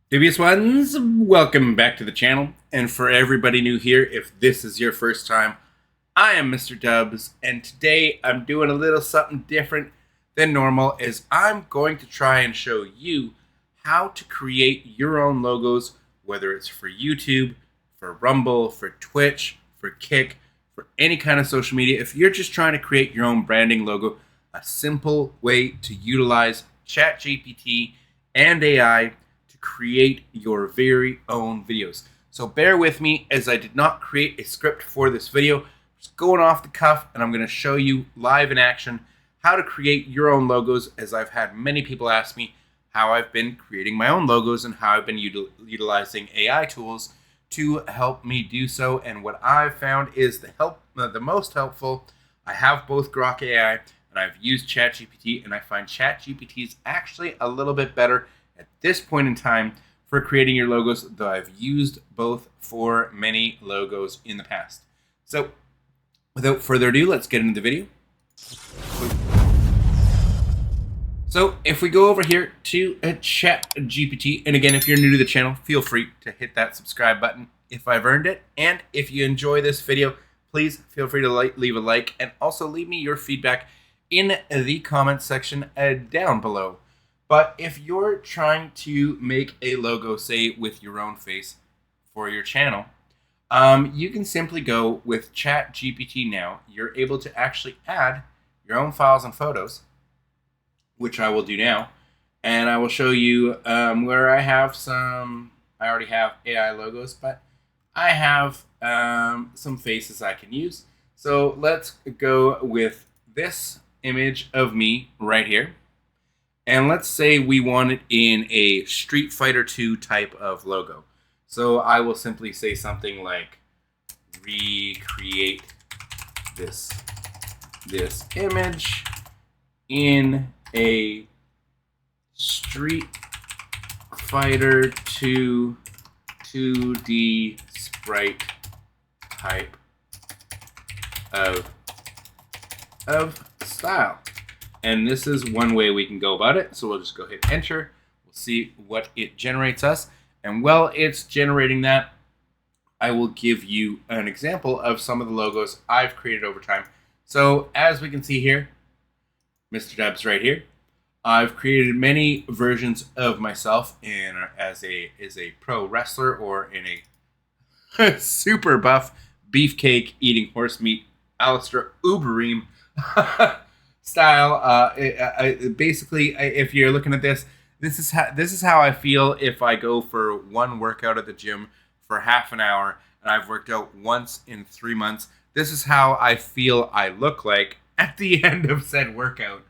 Dubious ones, welcome back to the channel. And for everybody new here, if this is your first time, I am Mr. Dubs, and today I'm doing a little something different than normal as I'm going to try and show you how to create your own logos, whether it's for YouTube, for Rumble, for Twitch, for Kick, for any kind of social media. If you're just trying to create your own branding logo, a simple way to utilize ChatGPT and AI to create your very own videos. So bear with me as I did not create a script for this video. Just going off the cuff, and I'm going to show you live in action how to create your own logos, as I've had many people ask me how I've been creating my own logos and how I've been utilizing AI tools to help me do so. And what I've found is the most helpful. I have both Grok AI and I've used ChatGPT, and I find ChatGPT is actually a little bit better at this point in time for creating your logos, though I've used both for many logos in the past. So without further ado, let's get into the video. So if we go over here to ChatGPT, and again, if you're new to the channel, feel free to hit that subscribe button if I've earned it. And if you enjoy this video, please feel free to leave a like, and also leave me your feedback in the comments section down below. But if you're trying to make a logo, say with your own face for your channel, you can simply go with ChatGPT now. You're able to actually add your own files and photos, which I will do now. And I will show you where I have some, I already have AI logos, but I have some faces I can use. So let's go with this image of me right here. And let's say we want it in a Street Fighter 2 type of logo. So I will simply say something like, recreate this image in a Street Fighter 2 2D sprite type of style. And this is one way we can go about it. So we'll just go hit enter. We'll see what it generates us. And while it's generating that, I will give you an example of some of the logos I've created over time. So as we can see here, Mr. Dubs right here, I've created many versions of myself as a pro wrestler, or in a super buff beefcake eating horse meat Alistair Uberim style. Basically, if you're looking at this, this is how I feel if I go for one workout at the gym for half an hour, and I've worked out once in 3 months. This is how I feel I look like at the end of said workout.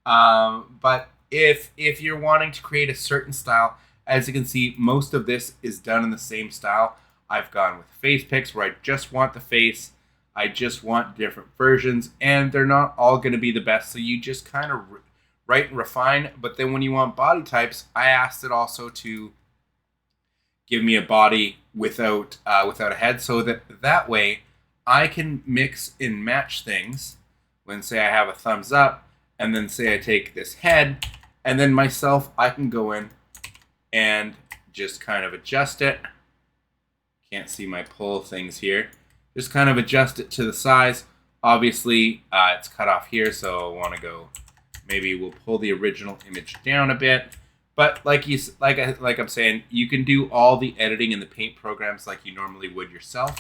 But if you're wanting to create a certain style, as you can see, most of this is done in the same style. I've gone with face pics where I just want the face. I just want different versions, and they're not all going to be the best. So you just kind of write and refine. But then when you want body types, I asked it also to give me a body without a head, so that way I can mix and match things. When, say, I have a thumbs up, and then say I take this head, and then myself, I can go in and just kind of adjust it. Can't see my pull things here. Just kind of adjust it to the size. Obviously, it's cut off here, so I want to go. Maybe we'll pull the original image down a bit. But like I'm saying, you can do all the editing in the paint programs like you normally would yourself,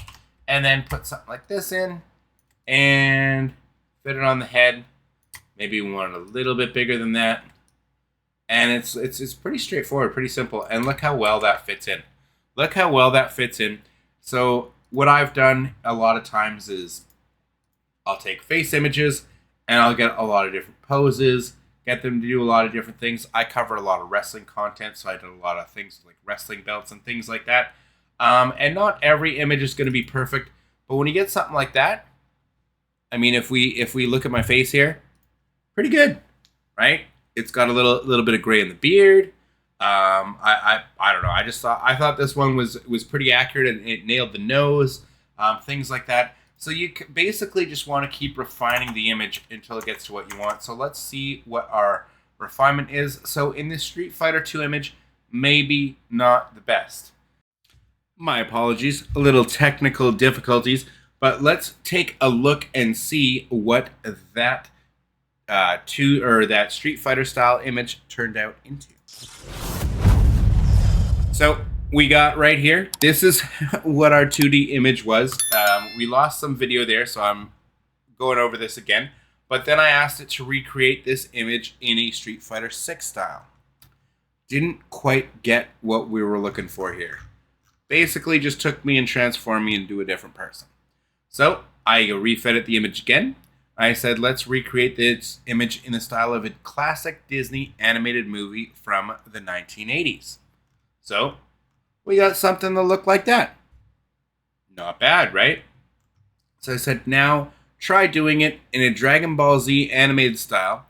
and then put something like this in and fit it on the head. Maybe we want it a little bit bigger than that, and it's pretty straightforward, pretty simple. And look how well that fits in. Look how well that fits in. So what I've done a lot of times is I'll take face images and I'll get a lot of different poses, get them to do a lot of different things. I cover a lot of wrestling content, so I did a lot of things like wrestling belts and things like that. And not every image is going to be perfect, but when you get something like that, I mean, if we look at my face here, pretty good, right? It's got a little bit of gray in the beard. I don't know. I thought this one was pretty accurate, and it nailed the nose, things like that. So you basically just want to keep refining the image until it gets to what you want. So let's see what our refinement is. So in this Street Fighter 2 image, maybe not the best. My apologies, a little technical difficulties, but let's take a look and see what that that Street Fighter style image turned out into. So we got right here. This is what our 2D image was. We lost some video there, so I'm going over this again. But then I asked it to recreate this image in a Street Fighter 6 style. Didn't quite get what we were looking for here. Basically just took me and transformed me into a different person. So I refed it the image again. I said, let's recreate this image in the style of a classic Disney animated movie from the 1980s. So we got something that looked like that. Not bad, right? So I said, now try doing it in a Dragon Ball Z animated style.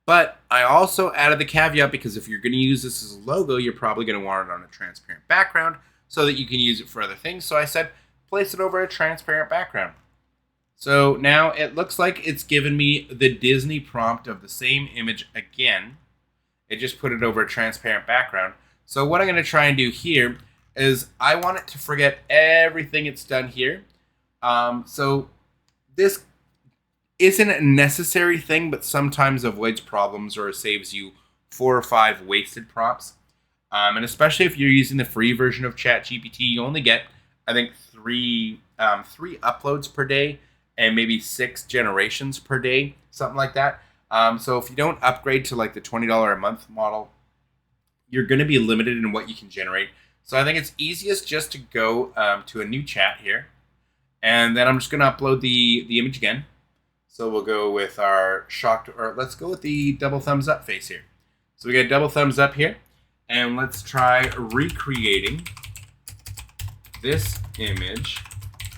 But I also added the caveat, because if you're going to use this as a logo, you're probably going to want it on a transparent background so that you can use it for other things. So I said, place it over a transparent background. So now it looks like it's given me the Disney prompt of the same image again. It just put it over a transparent background. So what I'm going to try and do here is I want it to forget everything it's done here. So this isn't a necessary thing, but sometimes avoids problems or saves you 4 or 5 wasted prompts. And especially if you're using the free version of ChatGPT, you only get, I think, three uploads per day and maybe 6 generations per day, something like that. So if you don't upgrade to like the $20 a month model, you're going to be limited in what you can generate. So I think it's easiest just to go to a new chat here. And then I'm just going to upload the image again. So we'll go with our shocked, or let's go with the double thumbs up face here. So we got double thumbs up here. And let's try recreating this image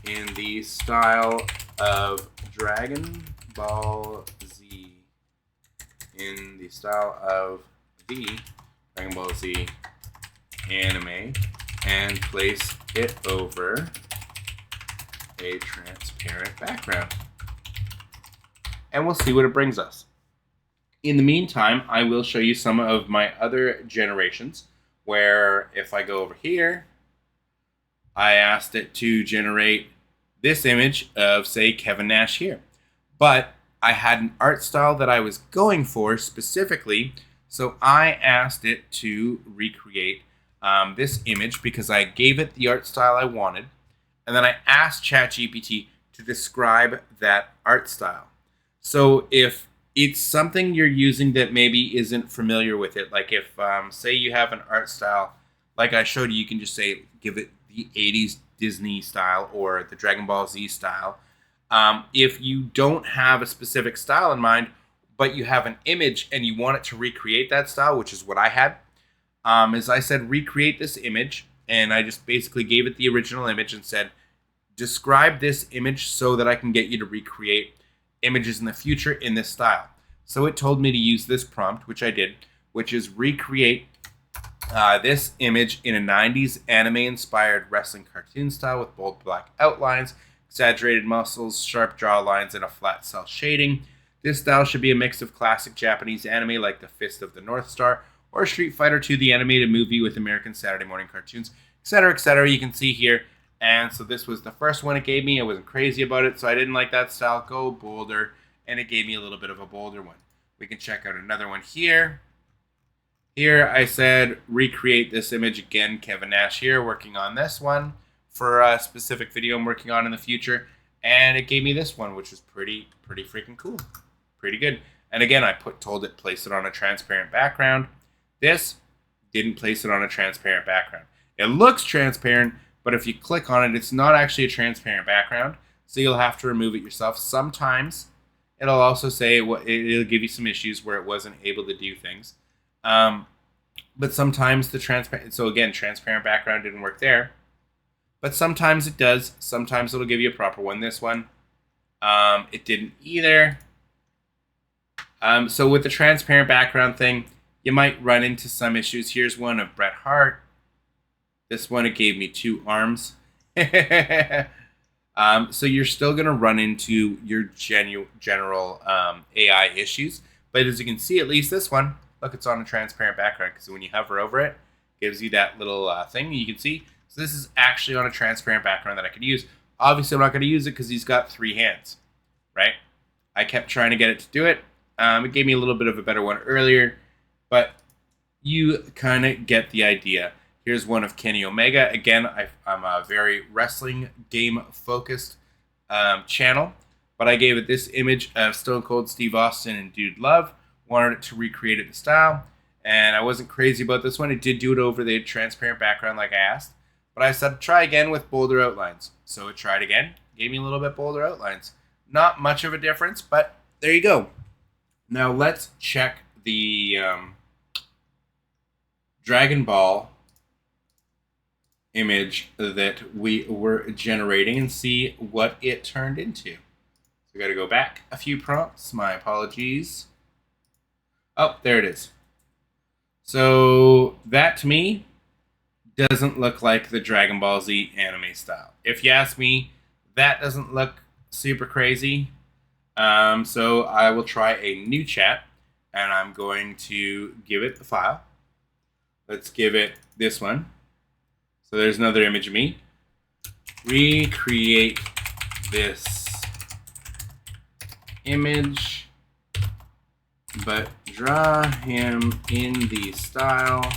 in the style of Dragon Ball Z. In the style of the Dragon Ball Z anime, and place it over a transparent background. And we'll see what it brings us. In the meantime, I will show you some of my other generations, where if I go over here, I asked it to generate this image of, say, Kevin Nash here. But I had an art style that I was going for specifically, so I asked it to recreate this image because I gave it the art style I wanted, and then I asked ChatGPT to describe that art style. So if it's something you're using that maybe isn't familiar with it, like if, say you have an art style, like I showed you, you can just say, give it the 80s Disney style or the Dragon Ball Z style. If you don't have a specific style in mind, but you have an image and you want it to recreate that style, which is what I had, is I said, recreate this image. And I just basically gave it the original image and said, describe this image so that I can get you to recreate images in the future in this style. So it told me to use this prompt, which I did, which is recreate this image in a 90s anime-inspired wrestling cartoon style with bold black outlines, exaggerated muscles, sharp jaw lines, and a flat cell shading. This style should be a mix of classic Japanese anime like The Fist of the North Star or Street Fighter II, the animated movie with American Saturday morning cartoons, etc., etc. You can see here. And so this was the first one it gave me. I wasn't crazy about it, so I didn't like that style. Go bolder. And it gave me a little bit of a bolder one. We can check out another one here. Here I said, recreate this image again. Kevin Nash here, working on this one for a specific video I'm working on in the future. And it gave me this one, which was pretty freaking cool. Pretty good. And again, I told it place it on a transparent background. This didn't place it on a transparent background. It looks transparent, but if you click on it, it's not actually a transparent background, so you'll have to remove it yourself. Sometimes it'll also say it'll give you some issues where it wasn't able to do things. But sometimes the transparent, so again, transparent background didn't work there. But sometimes it does. Sometimes it'll give you a proper one. This one, it didn't either. So with the transparent background thing, you might run into some issues. Here's one of Bret Hart. This one, it gave me 2 arms. So you're still going to run into your general AI issues. But as you can see, at least this one, look, it's on a transparent background. Because when you hover over it, gives you that little thing you can see. So this is actually on a transparent background that I could use. Obviously, I'm not going to use it because he's got 3 hands, right? I kept trying to get it to do it. It gave me a little bit of a better one earlier, but you kind of get the idea. Here's one of Kenny Omega. Again, I'm a very wrestling game focused channel, but I gave it this image of Stone Cold Steve Austin and Dude Love. Wanted it to recreate it in style, and I wasn't crazy about this one. It did do it over the transparent background like I asked, but I said try again with bolder outlines. So it tried again, gave me a little bit bolder outlines. Not much of a difference, but there you go. Now let's check the Dragon Ball image that we were generating and see what it turned into. So we got to go back a few prompts. My apologies. Oh, there it is. So that to me doesn't look like the Dragon Ball Z anime style. If you ask me, that doesn't look super crazy. So I will try a new chat, and I'm going to give it the file. Let's give it this one. So there's another image of me. Recreate this image, but draw him in the style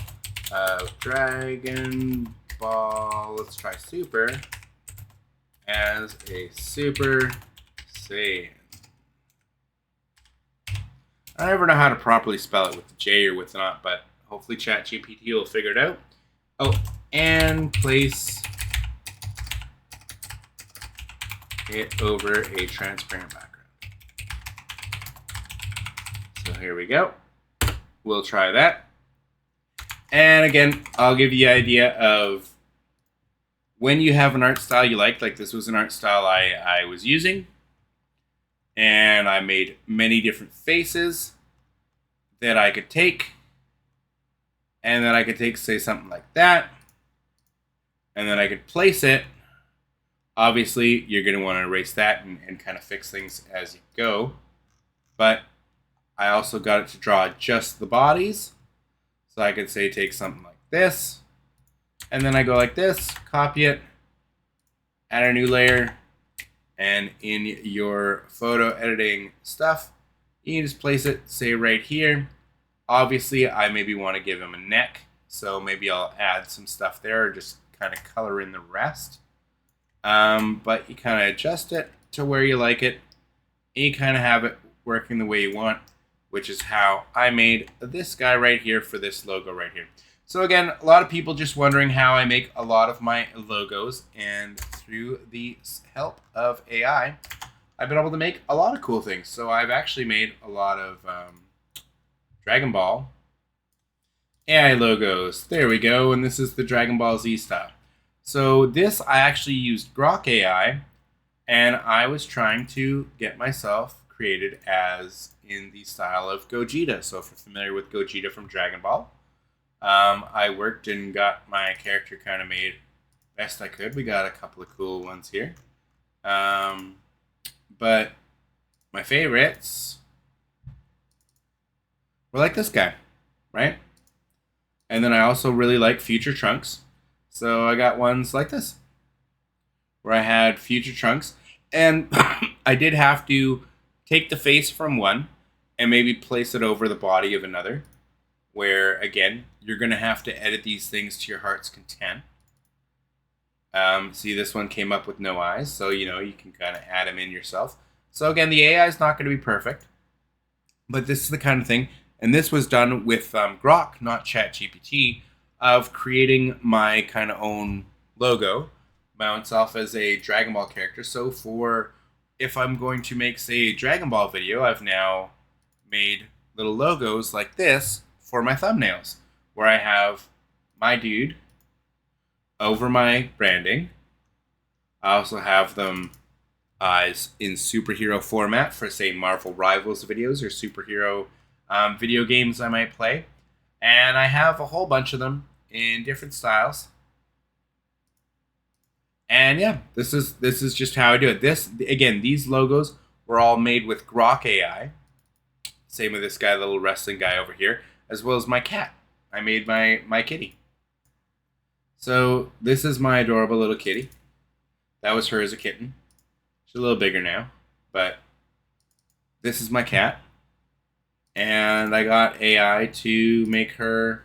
of Dragon Ball. Let's try Super as a Super Saiyan. I never know how to properly spell it with the J or with the not, but hopefully ChatGPT will figure it out. Oh, and place it over a transparent background. So here we go. We'll try that. And again, I'll give you the idea of when you have an art style you like this was an art style I was using. And I made many different faces that I could take. And then I could take, say, something like that. And then I could place it. Obviously, you're going to want to erase that and kind of fix things as you go. But I also got it to draw just the bodies. So I could say take something like this. And then I go like this, copy it, add a new layer. And in your photo editing stuff, you can just place it, say right here. Obviously, I maybe want to give him a neck. So maybe I'll add some stuff there or just kind of color in the rest. But you kind of adjust it to where you like it. And you kind of have it working the way you want, which is how I made this guy right here for this logo right here. So again, a lot of people just wondering how I make a lot of my logos, and through the help of AI, I've been able to make a lot of cool things. So I've actually made a lot of Dragon Ball AI logos. There we go, and this is the Dragon Ball Z style. So this, I actually used Grok AI, and I was trying to get myself created as in the style of Gogeta. So if you're familiar with Gogeta from Dragon Ball, I worked and got my character kind of made best I could. We got a couple of cool ones here. But my favorites were like this guy, right? And then I also really like Future Trunks. So I got ones like this, where I had Future Trunks. And I did have to take the face from one and maybe place it over the body of another, where, again, you're going to have to edit these things to your heart's content. See, this one came up with no eyes, so, you know, you can kind of add them in yourself. So, again, the AI is not going to be perfect, but this is the kind of thing, and this was done with Grok, not ChatGPT, of creating my kind of own logo, myself as a Dragon Ball character. So for, if I'm going to make, say, a Dragon Ball video, I've now made little logos like this for my thumbnails, where I have my dude over my branding. I also have them as in superhero format for, say, Marvel Rivals videos or superhero video games I might play. And I have a whole bunch of them in different styles. And yeah, this is just how I do it. This, again, these logos were all made with Grok AI. Same with this guy, the little wrestling guy over here, as well as my cat. I made my kitty. So this is my adorable little kitty. That was her as a kitten. She's a little bigger now, but this is my cat. And I got AI to make her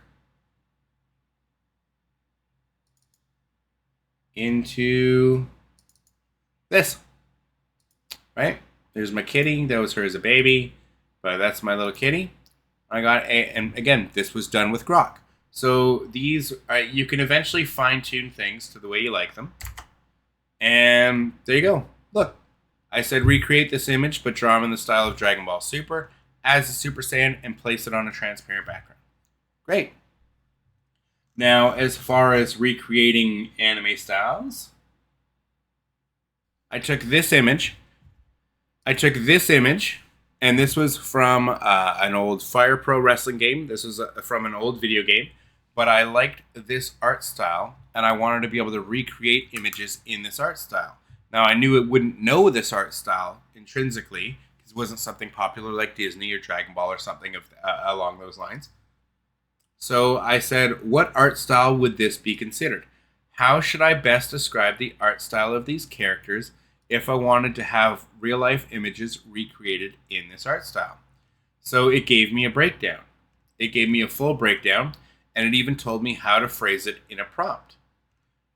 into this, right? There's my kitty. That was her as a baby, but that's my little kitty. And again, this was done with Grok. So these, you can eventually fine tune things to the way you like them. And there you go. Look, I said recreate this image, but draw them in the style of Dragon Ball Super as a Super Saiyan and place it on a transparent background. Great. Now, as far as recreating anime styles, I took this image. And this was from an old Fire Pro wrestling game. This was from an old video game. But I liked this art style, and I wanted to be able to recreate images in this art style. Now, I knew it wouldn't know this art style intrinsically, because it wasn't something popular like Disney or Dragon Ball or something along those lines. So I said, what art style would this be considered? How should I best describe the art style of these characters if I wanted to have real life images recreated in this art style? So it gave me a breakdown. It gave me a full breakdown, and it even told me how to phrase it in a prompt.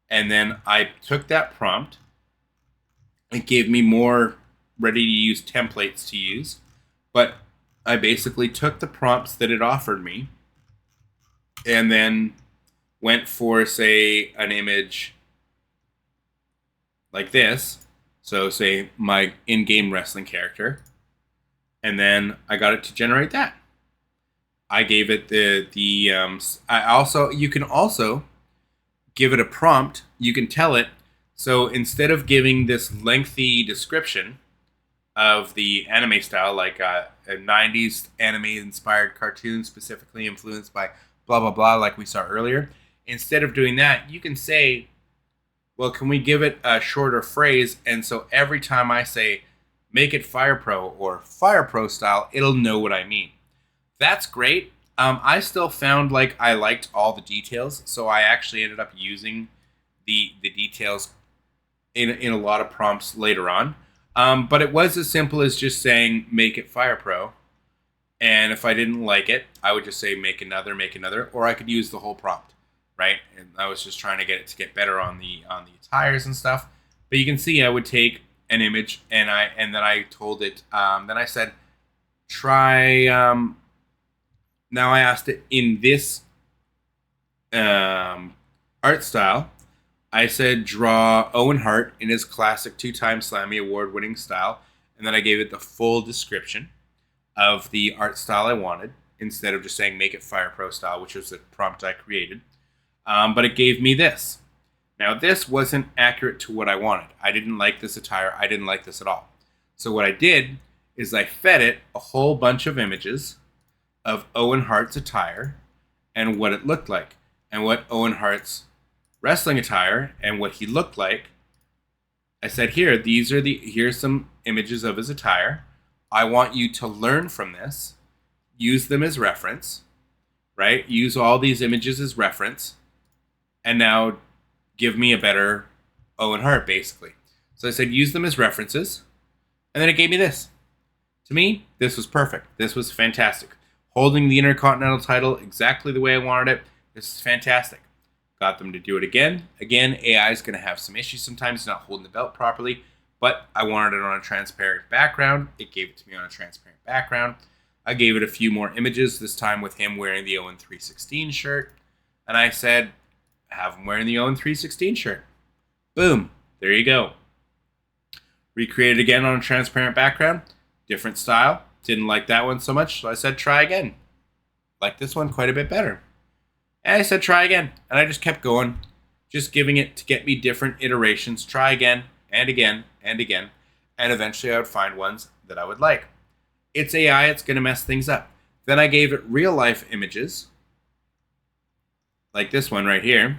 And then I took that prompt. It gave me more ready to use templates to use, but I basically took the prompts that it offered me and then went for, say, an image like this. So say my in-game wrestling character, and then I got it to generate that. I gave it you can also give it a prompt. You can tell it. So instead of giving this lengthy description of the anime style, like a 90s anime inspired cartoon specifically influenced by blah, blah, blah, like we saw earlier, instead of doing that, you can say, well, can we give it a shorter phrase? And so every time I say, make it Fire Pro or Fire Pro style, it'll know what I mean. That's great. I still found like I liked all the details, so I actually ended up using the details in a lot of prompts later on. But it was as simple as just saying make it Fire Pro, and if I didn't like it, I would just say make another, or I could use the whole prompt, right? And I was just trying to get it to get better on the attires and stuff. But you can see I would take an image and then I told it. Then I said try. Now I asked it in this art style. I said draw Owen Hart in his classic 2-time Slammy award-winning style, and then I gave it the full description of the art style I wanted, instead of just saying make it Fire Pro style, which was the prompt I created. But it gave me this. Now this wasn't accurate to what I wanted. I didn't like this attire. I didn't like this at all. So what I did is I fed it a whole bunch of images of Owen Hart's attire and what it looked like, and what Owen Hart's wrestling attire and what he looked like. I said, here's some images of his attire. I want you to learn from this, use them as reference, right? Use all these images as reference, and now give me a better Owen Hart, basically. So I said, use them as references, and then it gave me this. To me, this was perfect. This was fantastic. Holding the Intercontinental title exactly the way I wanted it. This is fantastic. Got them to do it again. Again, AI is going to have some issues sometimes, not holding the belt properly, but I wanted it on a transparent background. It gave it to me on a transparent background. I gave it a few more images, this time with him wearing the Owen 316 shirt. And I said, have him wearing the Owen 316 shirt. Boom. There you go. Recreate it again on a transparent background. Different style. Didn't like that one so much, so I said try again. Like this one quite a bit better. And I said try again. And I just kept going, just giving it to get me different iterations. Try again and again and again. And eventually I would find ones that I would like. It's AI, it's going to mess things up. Then I gave it real life images, like this one right here.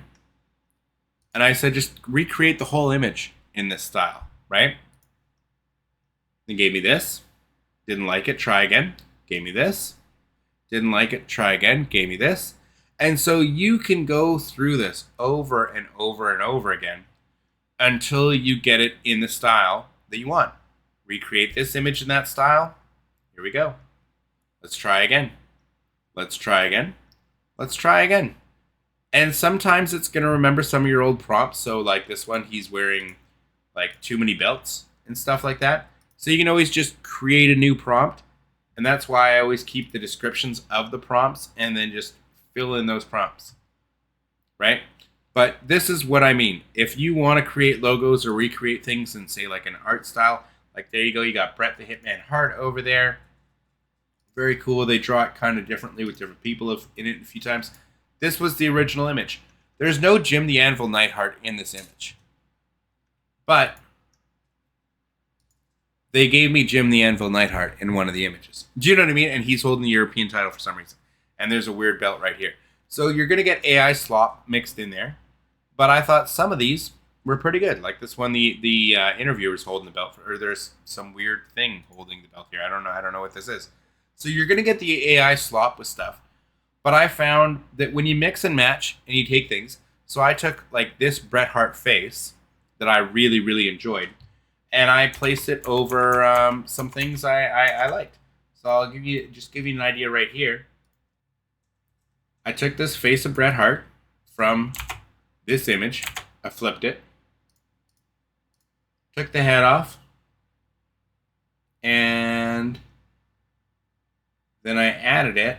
And I said just recreate the whole image in this style, right? Then gave me this. Didn't like it, try again. Gave me this. Didn't like it, try again. Gave me this. And so you can go through this over and over and over again until you get it in the style that you want. Recreate this image in that style. Here we go. Let's try again. Let's try again. Let's try again. And sometimes it's going to remember some of your old prompts. So like this one, he's wearing like too many belts and stuff like that. So you can always just create a new prompt. And that's why I always keep the descriptions of the prompts and then just fill in those prompts. Right? But this is what I mean. If you want to create logos or recreate things in, say, like an art style, like there you go. You got Bret the Hitman Hart over there. Very cool. They draw it kind of differently with different people in it a few times. This was the original image. There's no Jim the Anvil Neidhart in this image. But they gave me Jim the Anvil Neidhart in one of the images. Do you know what I mean? And he's holding the European title for some reason. And there's a weird belt right here. So you're going to get AI slop mixed in there. But I thought some of these were pretty good. Like this one, the interviewer's holding the belt. Or there's some weird thing holding the belt here. I don't know what this is. So you're going to get the AI slop with stuff. But I found that when you mix and match and you take things. So I took like this Bret Hart face that I really, really enjoyed. And I placed it over some things I liked. So I'll give you an idea right here. I took this face of Bret Hart from this image. I flipped it. Took the head off. And then I added it.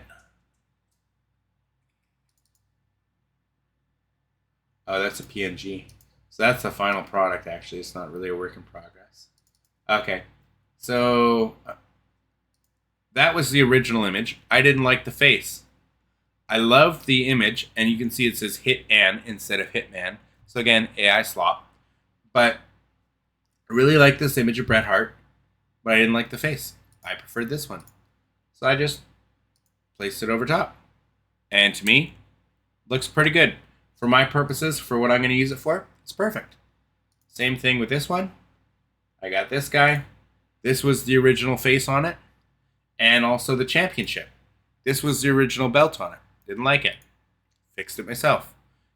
Oh, that's a PNG. So that's the final product, actually. It's not really a work in progress. Okay. So that was the original image. I didn't like the face. I loved the image, and you can see it says Hit An instead of Hitman. So again, AI slop. But I really like this image of Bret Hart, but I didn't like the face. I preferred this one. So I just placed it over top. And to me, looks pretty good. For my purposes, for what I'm going to use it for, it's perfect. Same thing with this one. I got this guy. This was the original face on it. And also the championship. This was the original belt on it. Didn't like it. Fixed it myself.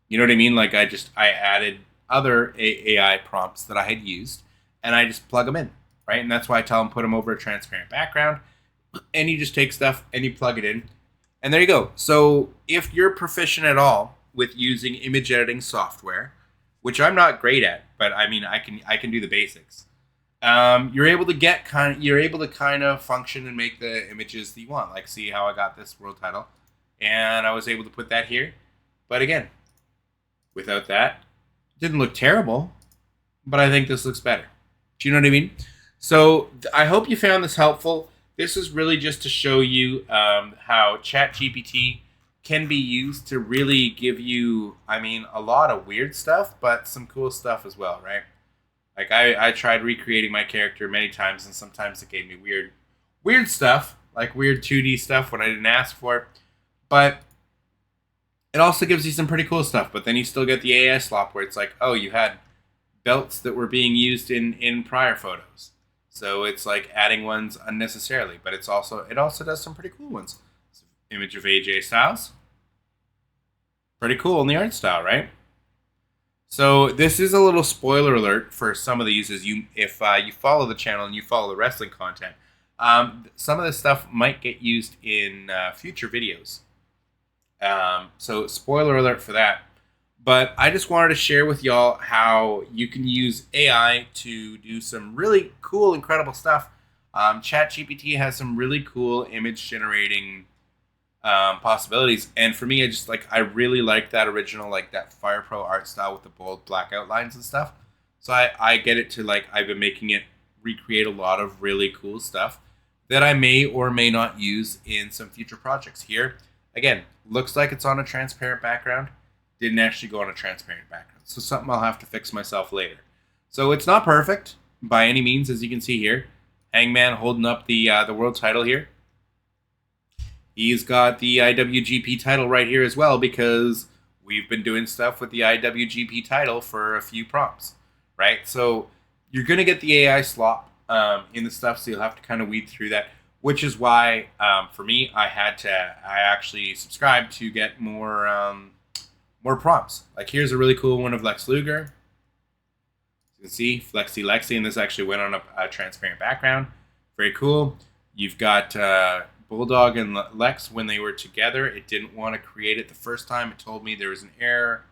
You know what I mean? Like I added other AI prompts that I had used, and I just plug them in, right? And that's why I tell them put them over a transparent background, and you just take stuff and you plug it in, and there you go. So if you're proficient at all with using image editing software, which I'm not great at, but I mean I can do the basics. You're able to kind of function and make the images that you want. Like see how I got this world title. And I was able to put that here. But again, without that, it didn't look terrible. But I think this looks better. Do you know what I mean? So I hope you found this helpful. This is really just to show you how ChatGPT can be used to really give you, I mean, a lot of weird stuff, but some cool stuff as well, right? Like I tried recreating my character many times, and sometimes it gave me weird stuff, like weird 2D stuff when I didn't ask for it. But it also gives you some pretty cool stuff. But then you still get the AI slop where it's like, oh, you had belts that were being used in prior photos. So it's like adding ones unnecessarily. But it also does some pretty cool ones. Image of AJ Styles. Pretty cool in the art style, right? So this is a little spoiler alert for some of these. If you follow the channel and you follow the wrestling content, some of this stuff might get used in future videos. So spoiler alert for that. But I just wanted to share with y'all how you can use AI to do some really cool, incredible stuff. ChatGPT has some really cool image generating possibilities, and for me, I really like that original, like that Fire Pro art style with the bold black outlines and stuff. So I get it to I've been making it recreate a lot of really cool stuff that I may or may not use in some future projects. Here, again, looks like it's on a transparent background. Didn't actually go on a transparent background. So something I'll have to fix myself later. So it's not perfect by any means, as you can see here. Hangman holding up the world title here. He's got the IWGP title right here as well, because we've been doing stuff with the IWGP title for a few prompts, right? So you're going to get the AI slop in the stuff, so you'll have to kind of weed through that. which is why for me I actually subscribed to get more prompts. Like here's a really cool one of Lex Luger. You can see Flexi Lexi, and this actually went on a transparent background. Very cool. You've got Bulldog and Lex when they were together. It didn't want to create it the first time. It told me there was an error,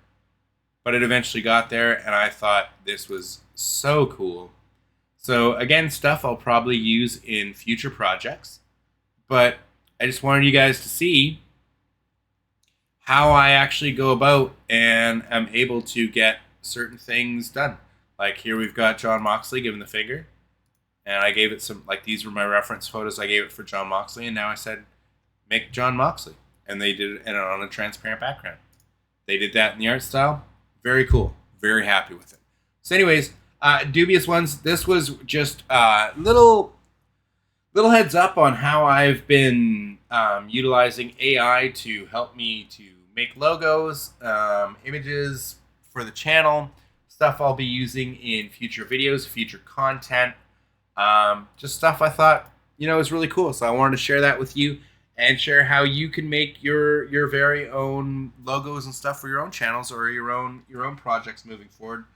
but it eventually got there, and I thought this was so cool. So again, stuff I'll probably use in future projects, but I just wanted you guys to see how I actually go about and am able to get certain things done. Like here we've got John Moxley giving the finger, and I gave it some, like these were my reference photos I gave it for John Moxley, and now I said, make John Moxley. And they did it on a transparent background. They did that in the art style. Very cool. Very happy with it. So anyways, Dubious Ones, this was just little heads up on how I've been utilizing AI to help me to make logos, images for the channel, stuff I'll be using in future videos, future content, just stuff I thought, is really cool. So I wanted to share that with you and share how you can make your very own logos and stuff for your own channels or your own projects moving forward,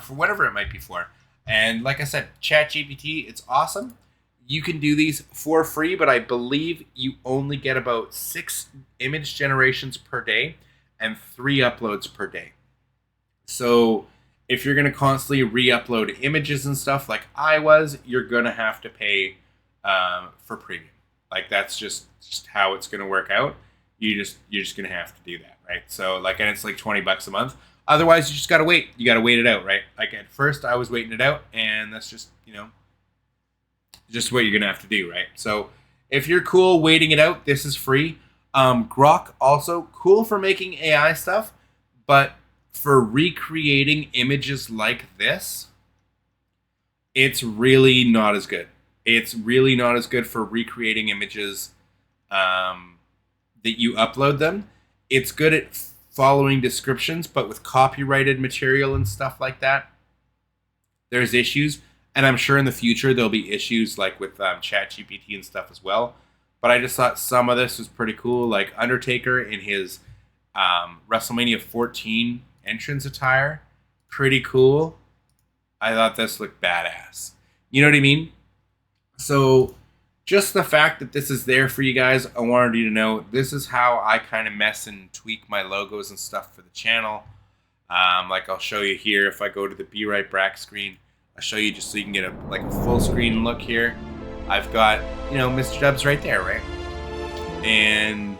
for whatever it might be for. And like I said, ChatGPT, it's awesome. You can do these for free, but I believe you only get about 6 image generations per day and 3 uploads per day. So if you're going to constantly re-upload images and stuff like I was, you're going to have to pay for premium. Like that's just how it's going to work out. You're just going to have to do that, right? So like, and it's like $20 a month. Otherwise, you just got to wait. You got to wait it out, right? Like at first I was waiting it out, and that's just, just what you're going to have to do, right? So if you're cool waiting it out, this is free. Grok also cool for making AI stuff, but for recreating images like this, it's really not as good. It's really not as good for recreating images that you upload them. It's good at following descriptions, but with copyrighted material and stuff like that, there's issues. And I'm sure in the future there'll be issues like with ChatGPT and stuff as well. But I just thought some of this was pretty cool. Like Undertaker in his WrestleMania 14 entrance attire. Pretty cool. I thought this looked badass. You know what I mean? So just the fact that this is there for you guys, I wanted you to know this is how I kind of mess and tweak my logos and stuff for the channel. Like I'll show you here if I go to the Be Right Back screen. I'll show you just so you can get a full screen look here. I've got, Mr. Dubs right there, right? And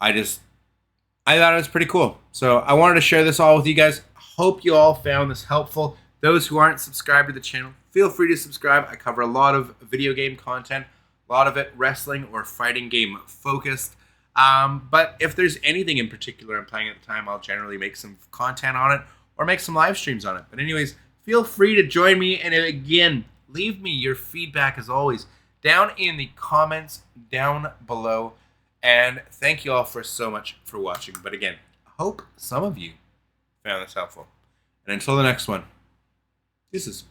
I thought it was pretty cool. So I wanted to share this all with you guys. Hope you all found this helpful. Those who aren't subscribed to the channel, feel free to subscribe. I cover a lot of video game content, a lot of it wrestling or fighting game focused. But if there's anything in particular I'm playing at the time, I'll generally make some content on it or make some live streams on it. But anyways, feel free to join me. And again, leave me your feedback as always down in the comments down below. And thank you all so much for watching. But again, I hope some of you found this helpful. And until the next one, deuces.